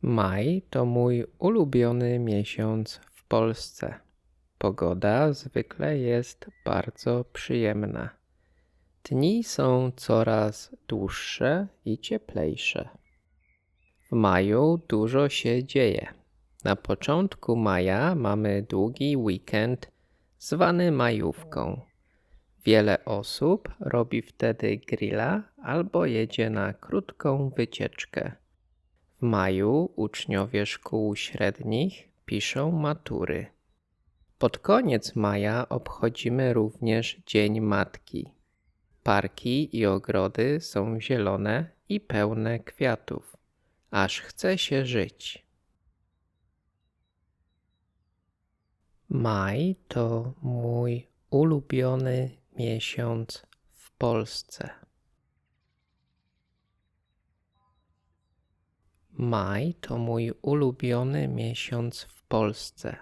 Maj to mój ulubiony miesiąc w Polsce. Pogoda zwykle jest bardzo przyjemna. Dni są coraz dłuższe i cieplejsze. W maju dużo się dzieje. Na początku maja mamy długi weekend zwany majówką. Wiele osób robi wtedy grilla albo jedzie na krótką wycieczkę. W maju uczniowie szkół średnich piszą matury. Pod koniec maja obchodzimy również Dzień Matki. Parki i ogrody są zielone i pełne kwiatów, aż chce się żyć. Maj to mój ulubiony miesiąc w Polsce. Maj to mój ulubiony miesiąc w Polsce.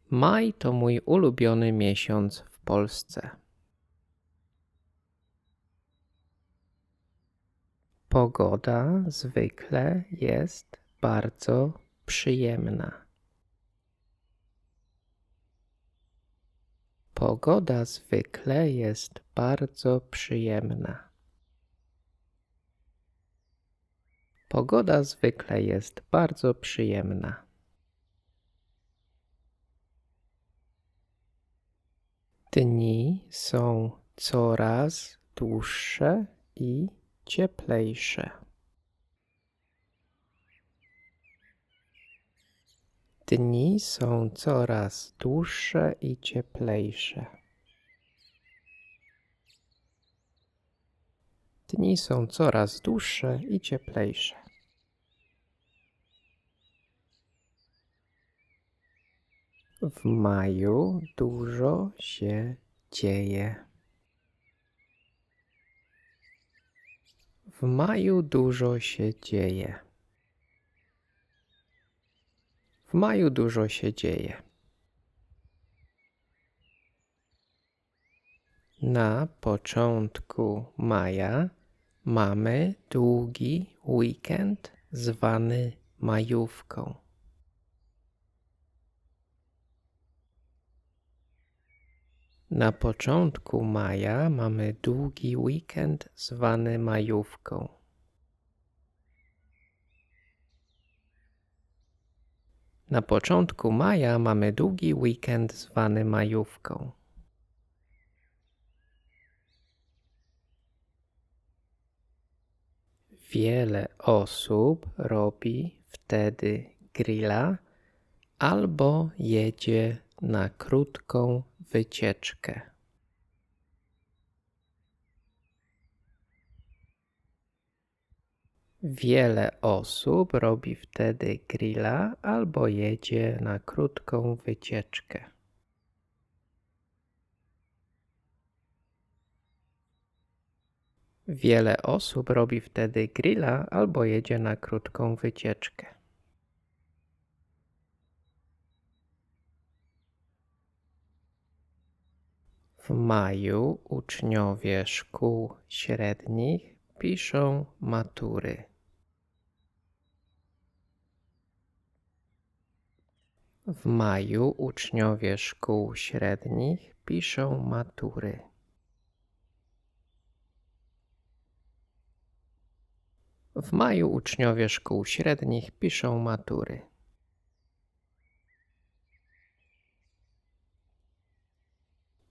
Maj to mój ulubiony miesiąc w Polsce. Pogoda zwykle jest bardzo przyjemna. Pogoda zwykle jest bardzo przyjemna. Pogoda zwykle jest bardzo przyjemna. Dni są coraz dłuższe i cieplejsze. Dni są coraz dłuższe i cieplejsze. Dni są coraz dłuższe i cieplejsze. W maju dużo się dzieje. W maju dużo się dzieje. W maju dużo się dzieje. Na początku maja mamy długi weekend zwany majówką. Na początku maja mamy długi weekend zwany majówką. Na początku maja mamy długi weekend zwany majówką. Wiele osób robi wtedy grilla albo jedzie na krótką wycieczkę. Wiele osób robi wtedy grilla albo jedzie na krótką wycieczkę. Wiele osób robi wtedy grilla albo jedzie na krótką wycieczkę. W maju uczniowie szkół średnich piszą matury. W maju uczniowie szkół średnich piszą matury. W maju uczniowie szkół średnich piszą matury.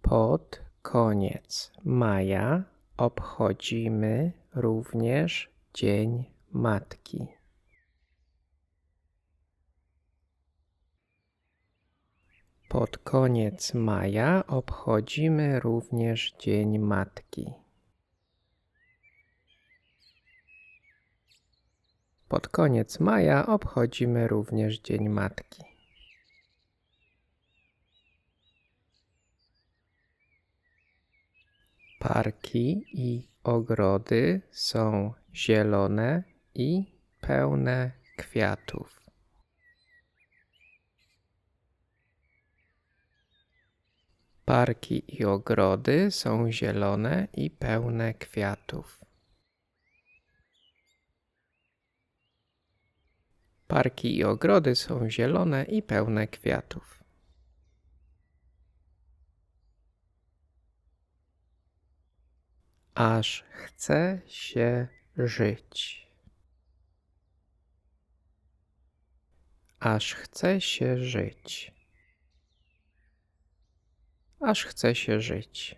Pod koniec maja obchodzimy również Dzień Matki. Pod koniec maja obchodzimy również Dzień Matki. Pod koniec maja obchodzimy również Dzień Matki. Parki i ogrody są zielone i pełne kwiatów. Parki i ogrody są zielone i pełne kwiatów. Parki i ogrody są zielone i pełne kwiatów. Aż chce się żyć. Aż chce się żyć. Aż chce się żyć.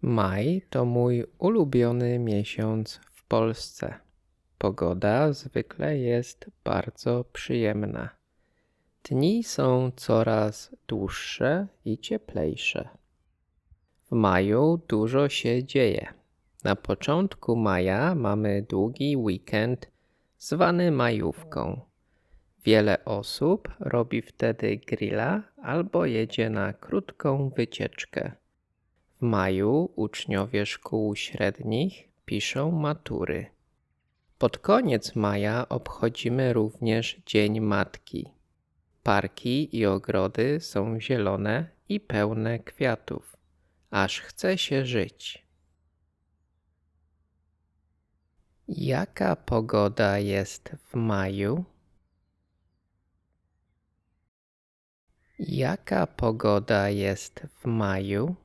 Maj to mój ulubiony miesiąc w Polsce. Pogoda zwykle jest bardzo przyjemna. Dni są coraz dłuższe i cieplejsze. W maju dużo się dzieje. Na początku maja mamy długi weekend zwany majówką. Wiele osób robi wtedy grilla albo jedzie na krótką wycieczkę. W maju uczniowie szkół średnich piszą matury. Pod koniec maja obchodzimy również Dzień Matki. Parki i ogrody są zielone i pełne kwiatów. Aż chce się żyć. Jaka pogoda jest w maju? Jaka pogoda jest w maju?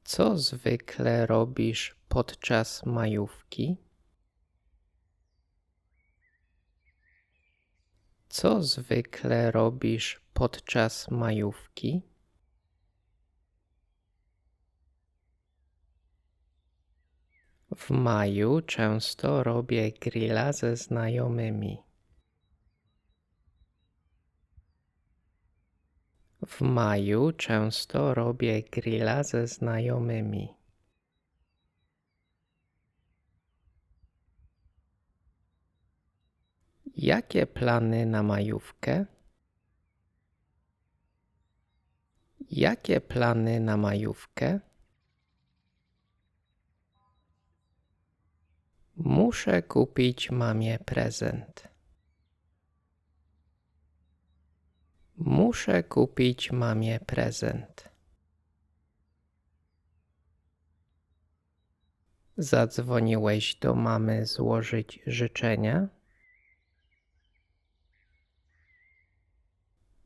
Co zwykle robisz podczas majówki? Co zwykle robisz podczas majówki? W maju często robię grilla ze znajomymi. W maju często robię grilla ze znajomymi. Jakie plany na majówkę? Jakie plany na majówkę? Muszę kupić mamie prezent. Muszę kupić mamie prezent. Zadzwoniłeś do mamy złożyć życzenia?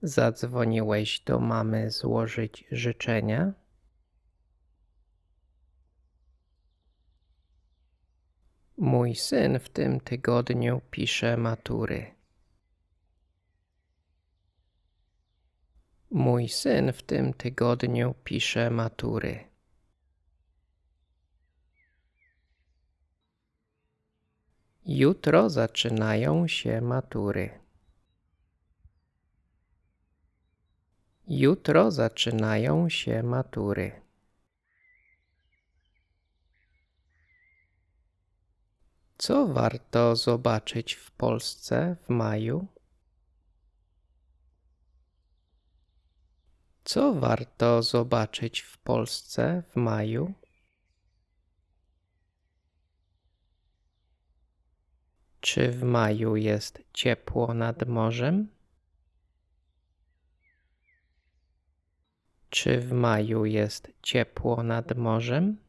Zadzwoniłeś do mamy złożyć życzenia? Mój syn w tym tygodniu pisze matury. Mój syn w tym tygodniu pisze matury. Jutro zaczynają się matury. Jutro zaczynają się matury. Co warto zobaczyć w Polsce w maju? Co warto zobaczyć w Polsce w maju? Czy w maju jest ciepło nad morzem? Czy w maju jest ciepło nad morzem?